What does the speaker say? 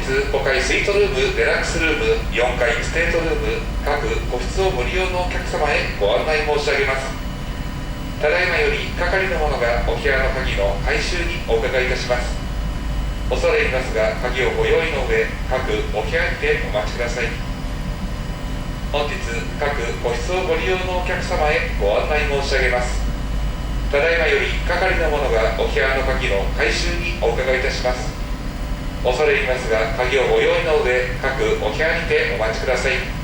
5階スイートルームデラックスルーム、4階ステートルーム各個室をご利用のお客様へご案内申し上げます。ただいまより係の者がお部屋の鍵の回収にお伺いいたします。恐れ入りますが、鍵をご用意の上、各お部屋にてお待ちください。本日各個室をご利用のお客様へご案内申し上げます。ただいまより係の者がお部屋の鍵の回収にお伺いいたします。恐れ入りますが、鍵をご用意の上、各お部屋にてお待ちください。